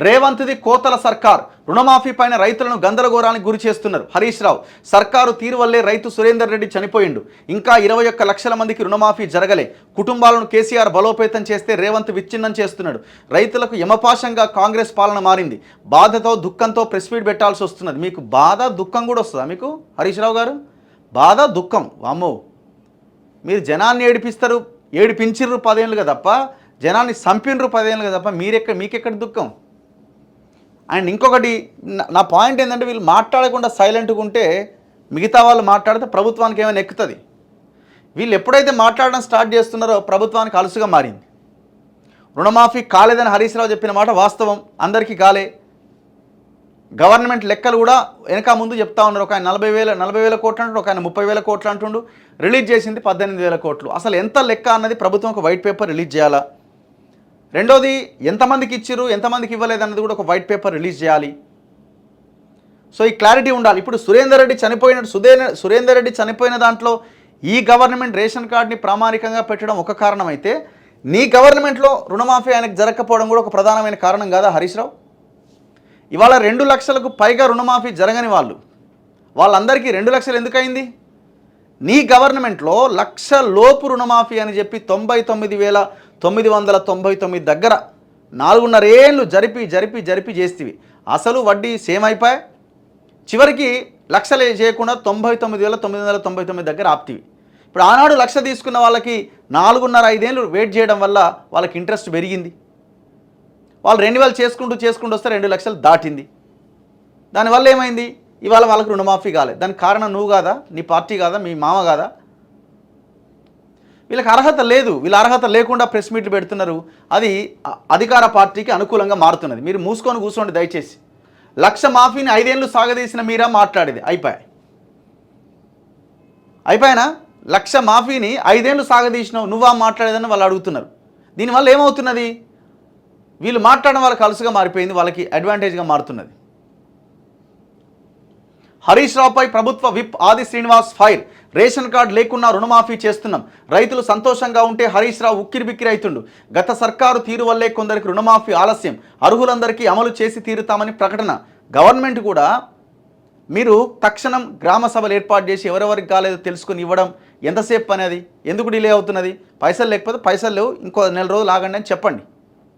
రేవంత్ది కోతల సర్కార్. రుణమాఫీ పైన రైతులను గందరగోళానికి గురి చేస్తున్నారు హరీష్ రావు. సర్కారు తీరు వల్లే రైతు సురేందర్ రెడ్డి చనిపోయిండు. ఇంకా 21 లక్షల మందికి రుణమాఫీ జరగలే. కుటుంబాలను కేసీఆర్ బలోపేతం చేస్తే రేవంత్ విచ్ఛిన్నం చేస్తున్నాడు. రైతులకు యమపాశంగా కాంగ్రెస్ పాలన మారింది. బాధతో దుఃఖంతో ప్రెస్ మీట్ పెట్టాల్సి వస్తున్నది. మీకు బాధ దుఃఖం కూడా వస్తుందా మీకు హరీష్ రావు గారు? బాధ దుఃఖం వామ్మో. మీరు జనాన్ని ఏడిపిస్తారు, ఏడిపించిర్రు 10 ఏళ్ళుగా తప్ప, జనాన్ని చంపినరు 10 ఏళ్ళుగా తప్ప మీకెక్కడ దుఃఖం? అండ్ ఇంకొకటి నా పాయింట్ ఏంటంటే, వీళ్ళు మాట్లాడకుండా సైలెంట్గా ఉంటే మిగతా వాళ్ళు మాట్లాడితే ప్రభుత్వానికి ఏమైనా ఎక్కుతుంది. వీళ్ళు ఎప్పుడైతే మాట్లాడడం స్టార్ట్ చేస్తున్నారో ప్రభుత్వానికి అలుసుగా మారింది. రుణమాఫీ కాలేదని హరీష్ రావు చెప్పిన మాట వాస్తవం, అందరికీ కాలే. గవర్నమెంట్ లెక్కలు కూడా వెనక ముందు చెప్తా ఉన్నారు. ఒక ఆయన 40,000 కోట్లు అంటుండు, ఒక ఆయన 30,000 కోట్లు అంటుండు. రిలీజ్ చేసింది 18,000 కోట్లు. అసలు ఎంత లెక్క అన్నది ప్రభుత్వం ఒక వైట్ పేపర్ రిలీజ్ చేయాలా. రెండోది, ఎంతమందికి ఇచ్చిర్రు ఎంతమందికి ఇవ్వలేదన్నది కూడా ఒక వైట్ పేపర్ రిలీజ్ చేయాలి. సో ఈ క్లారిటీ ఉండాలి. ఇప్పుడు సురేందర్ రెడ్డి చనిపోయిన దాంట్లో ఈ గవర్నమెంట్ రేషన్ కార్డుని ప్రామాణికంగా పెట్టడం ఒక కారణం అయితే, నీ గవర్నమెంట్లో రుణమాఫీ ఆయనకు జరగకపోవడం కూడా ఒక ప్రధానమైన కారణం కాదా హరీష్ రావు? ఇవాళ 2 లక్షలకు పైగా రుణమాఫీ జరగని వాళ్ళందరికీ 2 లక్షలు ఎందుకు అయింది? నీ గవర్నమెంట్లో 1 లక్ష లోపు రుణమాఫీ అని చెప్పి 99,999 దగ్గర 4.5 ఏళ్ళు జరిపి చేస్తేవి. అసలు వడ్డీ సేమ్ అయిపోయి చివరికి లక్షలే చేయకుండా 99,999 దగ్గర ఆప్తివి. ఇప్పుడు ఆనాడు 1 లక్ష తీసుకున్న వాళ్ళకి 4.5 ఏళ్ళు వెయిట్ చేయడం వల్ల వాళ్ళకి ఇంట్రెస్ట్ పెరిగింది. వాళ్ళు రెన్యువల్ చేసుకుంటూ వస్తే 2 లక్షలు దాటింది. దానివల్ల ఏమైంది? ఇవాళ వాళ్ళకి రుణమాఫీ కాలేదు. దానికి కారణం నువ్వు కాదా, నీ పార్టీ కాదా, మీ మామ కాదా? వీళ్ళకి అర్హత లేదు. వీళ్ళ అర్హత లేకుండా ప్రెస్ మీట్లు పెడుతున్నారు. అది అధికార పార్టీకి అనుకూలంగా మారుతున్నది. మీరు మూసుకొని కూర్చోండి దయచేసి. 1 లక్ష మాఫీని 5 ఏళ్ళు సాగదీసిన మీరా మాట్లాడేది అయిపోయానా? 1 లక్ష మాఫీని 5 ఏళ్ళు సాగదీసినావు నువ్వా మాట్లాడేదని వాళ్ళు అడుగుతున్నారు. దీనివల్ల ఏమవుతున్నది? వీళ్ళు మాట్లాడడం వాళ్ళకి అలుసుగా మారిపోయింది, వాళ్ళకి అడ్వాంటేజ్గా మారుతున్నది. హరీష్ రావుపై ప్రభుత్వ విప్ ఆది శ్రీనివాస్ ఫైర్. రేషన్ కార్డు లేకున్నా రుణమాఫీ చేస్తున్నాం. రైతులు సంతోషంగా ఉంటే హరీష్ రావు ఉక్కిరిబిక్కిరి అవుతుండు. గత సర్కారు తీరు వల్లే కొందరికి రుణమాఫీ ఆలస్యం, అర్హులందరికీ అమలు చేసి తీరుతామని ప్రకటన. గవర్నమెంట్ కూడా మీరు తక్షణం గ్రామ సభలు ఏర్పాటు చేసి ఎవరెవరికి కాలేదో తెలుసుకుని ఇవ్వడం ఎంతసేపు అనేది, ఎందుకు డిలే అవుతున్నది? పైసలు లేకపోతే పైసలు లేవు, ఇంకో 4 రోజులు ఆగండి అని చెప్పండి.